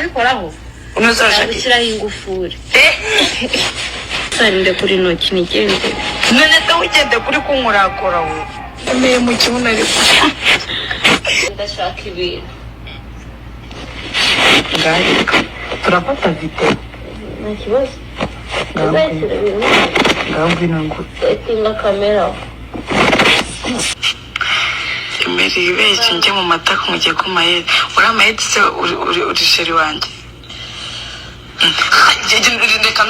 bikoraho unazashaka gushyiraho ingufuri sarinde kuri noki nigende none se ugende kuri kunkurakora we emeye mu kibuno ariko ndashaka ibintu ngahita turafata video nta kibazo ndashyira ibintu ngabwino ngo setinga kamera Emeri ibeshye njye mu mataka mugiye kumayeri uramayeri se uri sheri wanjye reka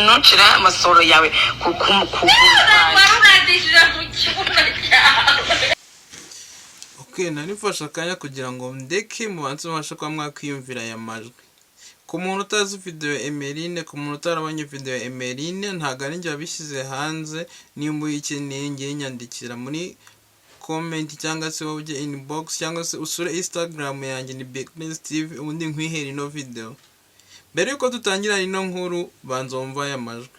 ntucire amasoro yawe nari mfashe akanya kugira ngo ndeke mubanze mubashe kuba mwakwiyumvira aya majwi. Ku muntu utazi video Emeline, ku muntu utarabonye video Emeline, ntago ari njye wabishyize hanze. Nimba uyikeneye ngiye nyandikira muri comment cyangwa se wowe inbox cyangwa se usure Instagram yanjye ni Bigness TV ubundi nkwihere ino video. Mbere yuko dutangira ino nkuru banza wumva aya majwi.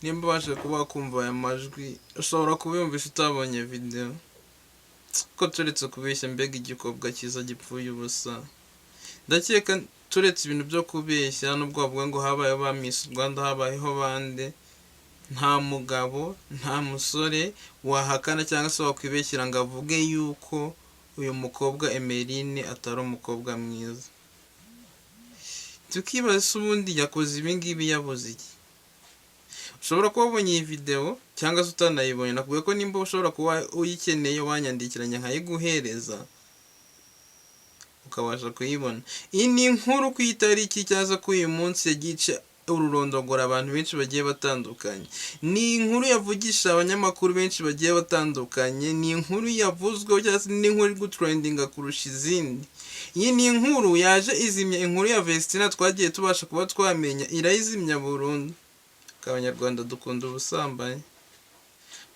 Nimba ubashe kuba kumva aya majwi ushobora kubiyumvisha utabonye video ko turetse kubeshya mbega igikobwa cyiza gipfuye ubusa. Ndakeka turetse ibintu byo kubeshya nubwo bavuga ngo habayeho ba Miss Rwanda habayeho bande, nta mugabo nta musore wahakana cyangwa se wakwibeshyira ngo avuge yuko uyu mukobwa Emeline atari umukobwa mwiza. Tukibaza ubundi yakoze ibi ngibi yabuze iki? Ushobora kuba wabonye iyi video cyangwa se utanayibonye, nakubwiye ko nimba ushobora kuba uyikeneye wanyandikiranya nkayiguhereza ukabasha kuyibona. Iyi ni inkuru ku itariki cyangwa ku uyu munsi yagice ururondogora abantu benshi bagiye batandukanye. Ni inkuru yavugisha abanyamakuru benshi bagiye batandukanye, ni inkuru yavuzweho cyangwa se ni inkuru iri gutrendinga kurusha izindi. Iyi ni inkuru yaje izimya inkuru ya Vestina twagiye tubasha kuba twamenya irayizimya burundu. Abanyarwanda dukunda ubusambanyi.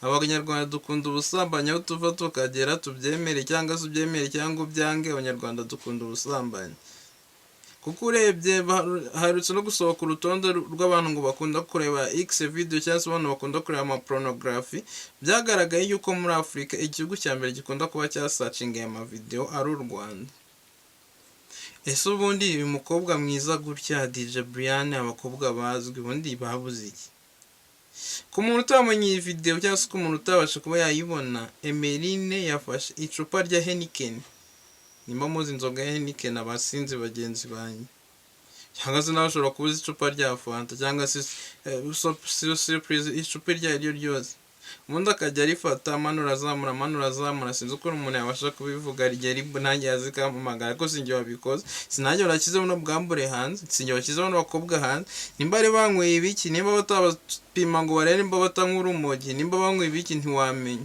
Abanyarwanda dukunda ubusambanyi aho tuva tukagera tubyemere cyangwa se ubyemere cyangwa ubyange, abanyarwanda dukunda ubusambanyi. Kuko urebye harutse no gusohoka urutonde rw'abantu ngo bakunda kureba X video cyangwa se abantu bakunda kureba ama pornography. Byagaragaye yuko muri Afrika igihugu cya mbere gikunda kuba cyasacinga aya video ari u Rwanda. Ese ubundi uyu mukobwa mwiza gutya DJ Brian abakobwa bazwi ubundi babuze iki? Ku muntu utabonye iyi video cyangwa se ku muntu utabasha kuba yayibona, Emeline yafashe icupa rya Heineken. Nimba muzi inzoga ya Heineken abasinzi bagenzi banyu. Cyangwa se nawe ushobora kubuza icupa rya Fanta cyangwa se surprise icupa ryo ryose. Umuntu akajya arifata manura azamura sinzi uko umuntu yabasha kubivuga rigeri nanjye yazikamamagara ko sinjye wabikoze. Sinajye warakize buno bwambure hanze, sinjye wakize buno bakobwa hanze. Nimba ari banyweye ibiki, nimba batabapima ngo barebe nimba batankura umogi, nimba banyweye ibiki ntiwamenya.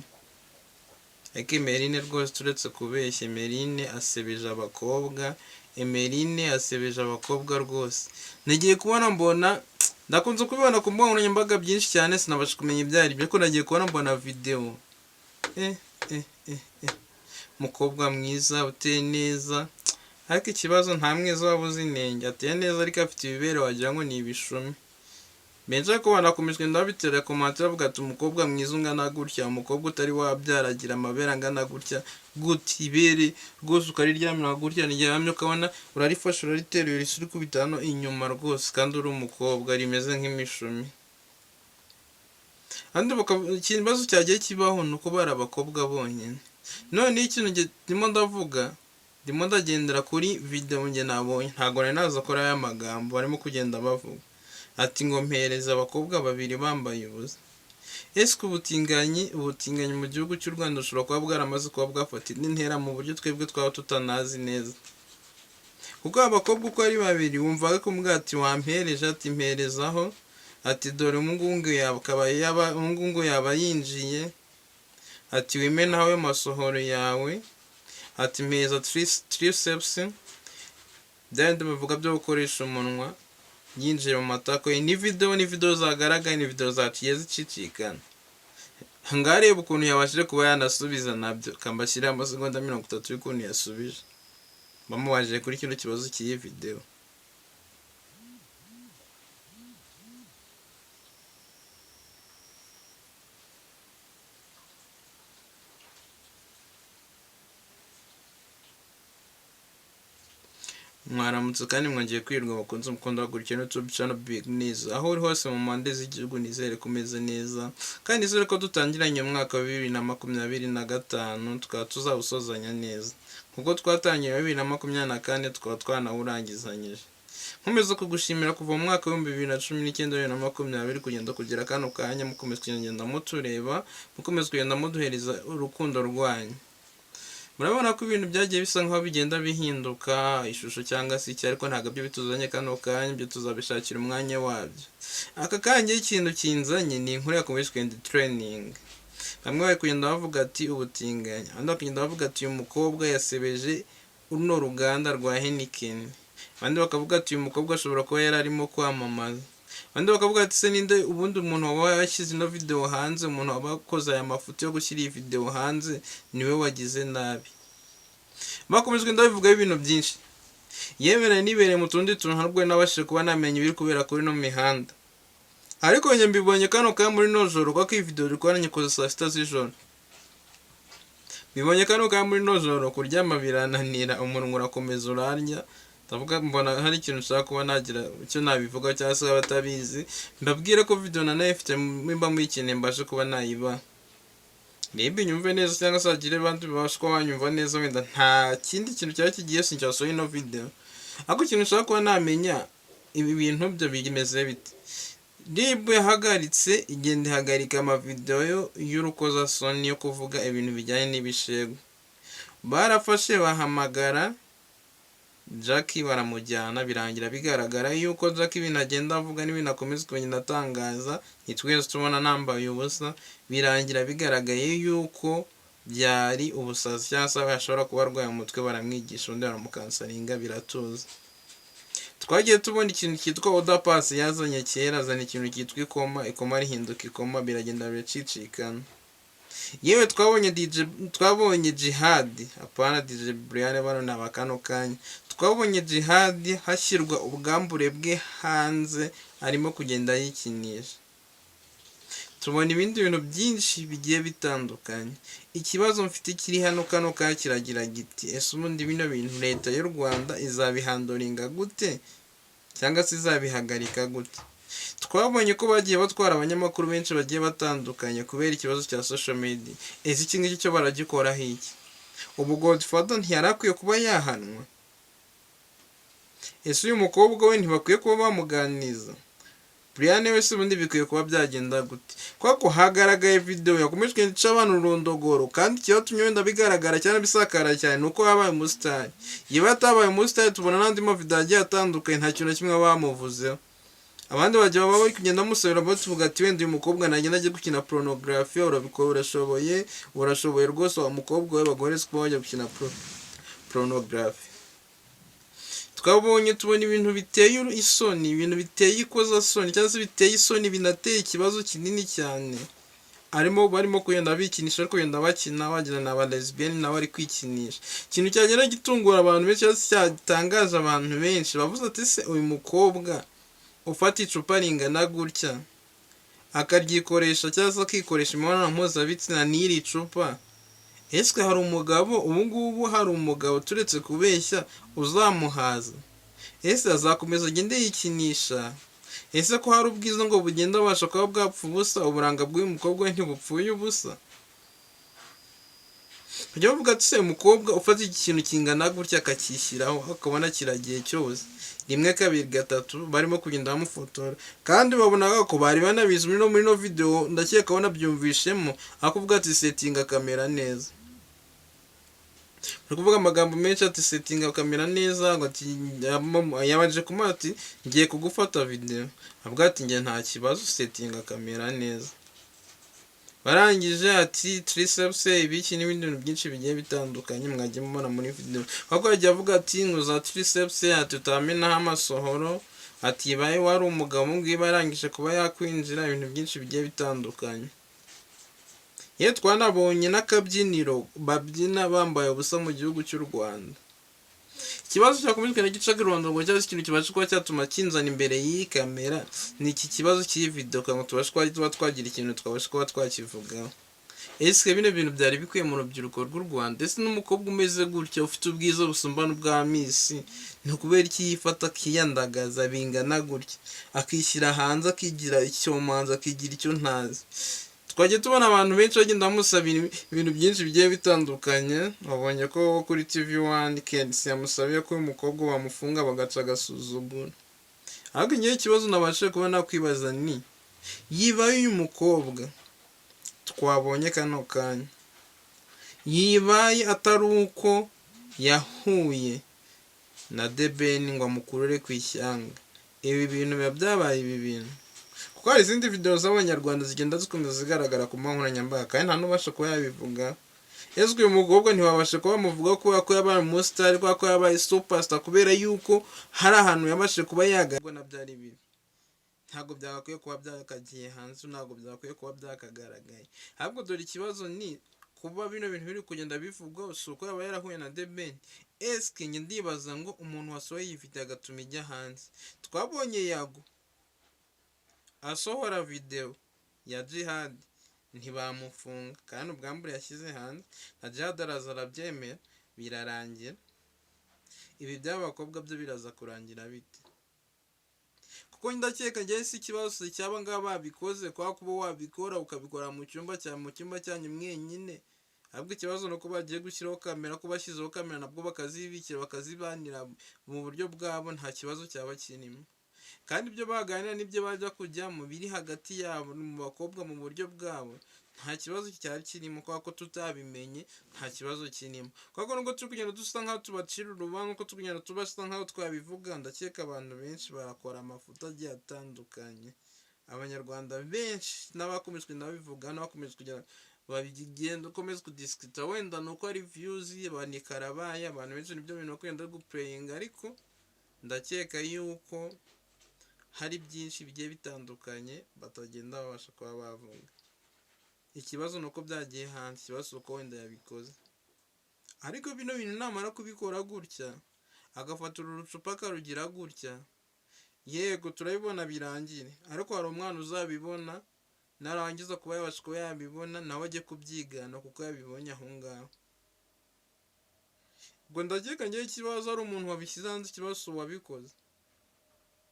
Eke Emeline rwose turetse kubeshya, Emeline asebeje abakobwa, Emeline asebeje abakobwa rwose. Nagiye kubona mbona ndakunze kubibona ku mbuga nkoranyambaga byinshi cyane sinabasha kumenya ibyari byo, ko nagiye kubona mbona video. Mukobwa mwiza uteye neza, ariko ikibazo nta mwiza wabuze inenge. Ateye neza ariko afite ibibere wagira ngo ni ibishumi. benshi ko banakomejwe ndabitera komantere bavuga ati umukobwa mwiza ungana gutya, umukobwa utari wabyaragira amabere angana gutya guti ibere rwose ukariryamira gutya niryamye ukabona urarifasha urariteruye risuri kubitano inyuma rwose kandi uri umukobwa rimeze nk'imishumi. Andi ikibazo cyagiye kibaho nuko bari abakobwa bonyine. None ikintu ndimo ndavuga ndimo ndagendera kuri video nge nabonye ntago nari naza kora aya magambo barimo kugenda bavuga ati ngo mpereza abakobwa babiri bambaye ubusa. Ese ubutinganyi mu gihugu cy'u Rwanda ushobora kuba bwaramaze kuba bwafatira n'intera mu buryo twebwe twaba tutanazi neza, kuko abakobwa uko ari babiri wumvaga ko mbwa ati wampereje ati mperezaho ati dore umugungu yaba yinjiye ati wimenawe masohoro yawe ati mpeza triceps then bavuga byo gukoresha umunwa yinjiye mu matako. Ni video zagaragaye, ni video zaciye zicicikana. Ngareba ukuntu yabashije kuba yanasubiza nabyo kambashyira amasegonda 30 y'ukuntu yasubije bamubajije kuri kino kibazo cy'iyi video. Mwaramutse kandi mwongeye kwirwa bakunze mukunda gukurikiza YouTube channel Big News aho uri hose mu mpande z'igihugu, nizere kumeze neza kandi nizere ko dutangiranye umwaka wa 2025 tukaba tuzawusozanya neza kuko twatangiye 2024 tukaba twanawurangizanyije. Nkomeza kugushimira kuva mu mwaka wa 2019 kugenda kugera kano kanya mukomeza kugenda mutureba, mukomeza kugenda muduhereza urukundo rwanyu. Murabona ko ibintu byagiye bisa nkaho bigenda bihinduka ishusho cyangwa se iki, ariko ntabwo byo bituzanye kano kanya, byo tuzabishakira umwanya wabyo. Aka kanya ikintu kinzanye ni inkuru yakomeje kugenda training. Bamwe bari kugenda bavuga ati ubutinganya, abandi bakagenda bavuga ati uyu mukobwa yasebeje uruno ruganda rwa Heineken, abandi bakavuga ati uyu mukobwa ashobora kuba yari arimo kwamamaza, abandi bakavuga ati se ninde ubundi umuntu waba yashyize ino video hanze, umuntu wabakoze aya mafoto yo gushyira iyi video hanze niwe wagize nabi. Bakomejwe ndabivuga ibintu byinshi, yemera nibereye mu tundi tuntu harwe nabashije kuba namenye ibiri kubera kuri no mihanda, ariko njye mbibonye kano ka muri nojoro kwa iyi video rikoranye koza saa 6 z'ijoro. Bibonye kano ka muri nojoro kuryama birananira, umunwa urakomeza urarya. Ndavuga mbona hari ikintu ushaka kuba nagira icyo nabivuga cyangwa se abatabizi mbabwire ko video na ifite mba muyikeneye mbashe kuba nayiba. Niba nyumve neza cyangwa se agire bandi bashwa banyumva neza, wenda nta kindi kintu cyari kigiye sincasoye ino video, ako ikintu ushaka kuba namenya ibi bintu byo bimeze bite. RIB yahagaritse igenda ihagarika amavideo y'urukozasoni yo kuvuga ibintu bijyanye n'ibishego. Barafashe bahamagara Jackie baramujyana, birangira bigaragara yuko Jackie binagenda avuga n'ibintu akomeza kugenda atangaza nitwese tubona nambaye ubusa, birangira bigaragaye yuko byari ubusazi cyangwa se bashobora kuba arwaye umutwe, baramwigisha undi baramukansaringa biratuza. Twagiye tubona ikintu cyitwa Oda Pass yazanye kera, azana ikintu cyitwa ikoma rihinduka ikoma, biragenda biracicikana. Yewe twabonye Jihad, apana DJ Brian bano nabakano kanya, twabonye Jihad hashyirwa ubwambure bwe hanze arimo kugenda yikinisha. Tubona ibindi bintu byinshi bigiye bitandukanye. Ikibazo mfite kiri hano kano ka kiragira giti, ese ubundi bino bintu leta y'u Rwanda izabihandoringa gute cyangwa se izabihagarika gute? Twabonye ko bagiye batwara abanyamakuru benshi bagiye batandukanye kubera ikibazo cya social media. Ese iki ngiki cyo baragikoraho iki? Ubu Godfather ntiyarakwiye kuba yahanwa? Ese uyu mukobwa we ntibakwiye kuba bamuganiza? Brian wese ubundi bikwiye kuba byagenda gute? Kwako hagaragaye video yakomeje kwica abantu urondogoro, kandi cyatumye wenda bigaragara cyane bisakara cyane nuko yabaye umustar. Yiba atabaye umustar tubona nandi ma video agiye atandukanye nta kintu kimwe bamuvuzeho. Abandi bajya baba kugenda musabira batuvuga ati wenda uyu mukobwa nagenda agiye gukina pornography, urabikora urashoboye rwose wa mukobwa we bagore siko bajya gukina pornography. Twabonye tubona ibintu biteye isoni, ibintu biteye ikoza soni cyangwa se biteye isoni binateye ikibazo kinini cyane. Barimo kugenda bikinisha ariko kugenda bakina wagira na ba lesbian nawe ari kwikinisha. Ikintu cyagera gitungura abantu benshi cyatangaza abantu benshi bavuze ati se uyu mukobwa ufata icupa ringana gutya akaryikoresha cyangwa se akikoresha imibonano mpuzabitsina n'iri cupa, ese hari umugabo ubungubu hari umugabo turetse kubeshya uzamuhaza? Ese azakomeza agende yikinisha? Ese ko hari ubwiza ngo bugenda abasha kuba bwapfa ubusa, uburanga bw'uyu mukobwa we ntibupfuye ubusa? Ujya bavuga ati se umukobwa ufata iki kintu kingana gutya akacyishyiraho akabona kiragiye cyose, rimwe kabiri gatatu barimo kugenda bamufotora, kandi babonaga ko bari banabizi muri no video, ndakeka banabyumvishemo akuvuga ati setinga kamera neza. Bari kuvuga amagambo menshi ati setinga kamera neza, ngo ati yabanje kumuha ati ngiye kugufata video, avuga ati ngiye nta kibazo setinga kamera neza. Barangije ati triceps ibiki n'ibindi bintu byinshi bigiye bitandukanye mwagiye mubona muri video. Ahubwo yagiye avuga ati ngo za triceps ati utamenaho amasohoro, ati ibaye wari umugabo ngiba yarangije kuba yakwinjira, ibintu byinshi bigiye bitandukanye. Ye twanabonye n'akabyiniro babyina bambaye ubusa mu gihugu cy'u Rwanda. Ikibazo cyakomeje na gicaga irondorwa cyangwa ikintu kibasha kuba cyatuma kinzana imbere y'iyi kamera ni iki kibazo cy'iyi video, kandi tubasha kuba twagira ikintu twabasha kuba twakivugaho. Ese bino bintu byari bikwiye mu rubyiruko rw'u Rwanda? Ese n'umukobwa umeze gutya ufite ubwiza busumba n'ubwa Miss ni ukubera iki yifata akiyandagaza bingana gutya, akishyira hanze akigira icyomanza akigira icyo ntazi? Twagiye tubona abantu benshi bagenda bamusabira ibintu byinshi bigiye bitandukanye. Wabonye ko kuri TV1 Kensi yamusabiye ko uyu mukobwa bamufunga bagaca agasuzuguro. Ariko ngiye ikibazo nabashe kuba nakwibaza ni yibaye uyu mukobwa twabonye kano kanya, yibaye atari uko yahuye na The Ben ngo amukurure ku ishyanga, ibi bintu biba byabaye ibi bintu? Kuko hari izindi video z'abanyarwanda zigenda zikomeza zigaragara ku nkoranyambaga kandi nta n'ubasha kuba yabivuga. Ese uyu mukobwa ntiwabasha kuba bamuvuga ko yabaye umustar, ko yabaye superstar kubera yuko hari ahantu yabashe kuba yagaragara na byari bibi? Ntabwo byagakwiye kuba byakagiye hanze, ntabwo byakwiye kuba byakagaragaye. Ahubwo dore ikibazo ni kuba bino bintu biri kugenda bivugwa si uko yaba yarahuye na The Ben. Ese njye ndibaza ngo umuntu wasohoye iyi video agatuma ijya hanze, twabonye Yago asohora video ya Jihad ntibamufunga kandi ubwambure yashyize hanze na Jihad araza arabyemera birarangira. Ibi by'abakobwa byo biraza kurangira bite? Kuko ndakeka njye si ikibazo cyaba ngaba babikoze kwa kuba wabikora ukabikora mu cyumba cyanyu mwenyine, ahubwo ikibazo nuko bagiye gushyiraho kamera, ko bashyizeho kamera nabwo bakazibikira bakazibanira mu buryo bwabo, nta kibazo cyaba kirimo. Kandi ibyo baganira n'ibyo bajya kujya mu biri hagati yabo mu bakobwa mu buryo bwabo nta kibazo cyari kirimo, kuko tutabimenye nta kibazo kirimo. Kuko nubwo turi kugenda dusa nkaho tubacira urubanza, ko turi kugenda tubasa nkaho twabivuga, ndakeka abantu benshi barakora amafuta agiye atandukanye. Abanyarwanda benshi n'abakomejwe nabivuga n'abakomejwe kugira babigenda ukomeza kudiskita, wenda nuko ari views banikarabaye abantu benshi nibyo bintu bakunda guplaying, ariko ndakeka yuko hari byinshi bigiye bitandukanye batagenda babasha kuba bavuga. Ikibazo nuko byagiye hanze, ikibazo uko wenda yabikoze. Ariko bino bintu namara kubikora gutya agafata urucupa akarugira gutya, yego turabibona birangire, ariko hari umwana uzabibona narangiza kuba yabasha kuba yabibona nawe ajye kubyigana kuko yabibonye aho ngaho. Ubwo ndakeka njye ikibazo ari umuntu wabishyize hanze, ikibazo wabikoze.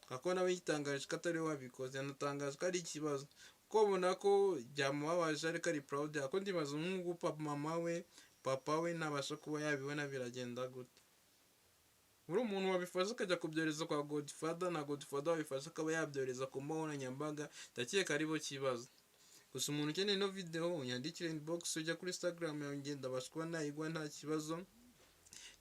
Kako nawe yitangaje ko atari wabikoze, yanatangaje ko ari ikibazo, ko ubona ko byamubabaje ariko ari proud yako. Ndibaza nk'uko mama we papa we nabasha kuba yabibona biragenda gute? Uri umuntu wabifasha akajya kubyohereza kwa Godfather na Godfather wabifasha akaba yabyohereza ku nkoranyambaga, ndakeka aribo kibazo. Gusa umuntu ukeneye ino video yandikire inbox ujya kuri Instagram yawe ngenda abasha kuba nayigwa nta kibazo.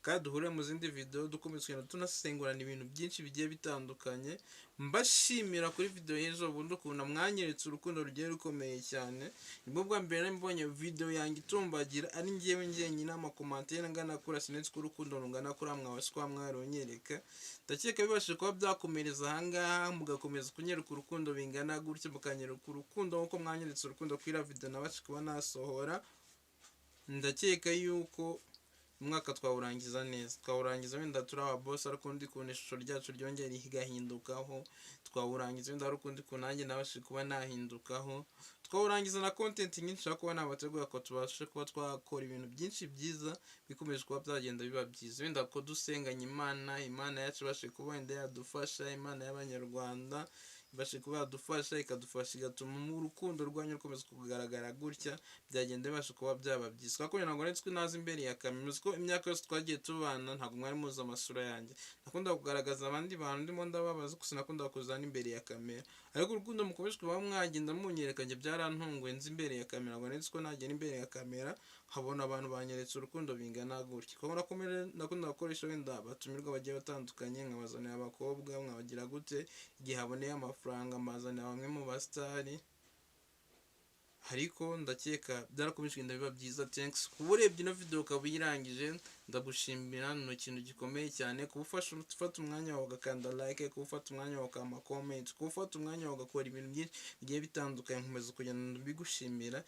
Kandi duhure mu zindi video dukomeza tunasengurana ibintu byinshi bigiye bitandukanye. Mbashimira kuri video y'ejo bundi ukuntu mwanyeretse urukundo rugiye rukomeye cyane. Nibwo bwa mbere mbonye video yanjye itumbagira ari njyewe njyenyine, amakomantere ngana kuri sinetse ku rukundo rungana kuri mwabasha kwa mwaronyereka. Ndakeka bibashe kuba byakomereza ahangaha mugakomeza kunyereka urukundo bingana gutya, mukanyereka urukundo nkuko mwanyeretse urukundo kuri video nabasha kuba nasohora. Ndakeka yuko umwaka twawurangiza neza, twawurangiza wenda turi aba boss ariko undi kuntu ishusho ryacu ryongera rigahindukaho, twawurangiza wenda ari ukundi kuntu nanjye nabashe kuba nahindukaho, twawurangiza na content nyinshi nshaka kuba nabategura ko tubashe kuba twakora ibintu byinshi byiza bikomeje kuba byagenda biba byiza, wenda ko dusenganya Imana yacu ibashe kuba wenda yadufasha, Imana y'Abanyarwanda ibashe kuba yadufasha, ikadufasha igatuma urukundo rwanyu rukomeza kugaragara gutya, byagenda bibasha kuba byaba byiza. Kuko ntabwo nari nazi imbere ya kamera, ko imyaka yose twagiye tubana ntabwo mwari muzi amasura yanjye, nakunda kugaragaza abandi bantu ndimo ndababaza, gusa nakunda kuzana imbere ya kamera, ariko urukundo mukomeje kuba mwagenda munyerekanye byarantunguye nzi imbere ya kamera, ntabwo nari ko nagera imbere ya kamera nkabona abantu banyeretse urukundo bingana gutya. Kuko nakunda gukoresha wenda abatumirwa bagiye batandukanye, nkabazanira abakobwa, mwabagira gute, igihe haboneye amafaranga mbazanira bamwe mu basitari, ariko ndakeka byarakomeje kugenda biba byiza. Thanks kuba urebye ino video ukaba uyirangije, ndagushimira, ni ikintu gikomeye cyane kuba ufata umwanya wawe ugakanda like, kuba ufata umwanya wawe ukama comment, kuba ufata umwanya wawe ugakora ibintu byinshi bigiye bitandukanye, nkomeza kugenda mbigushimira.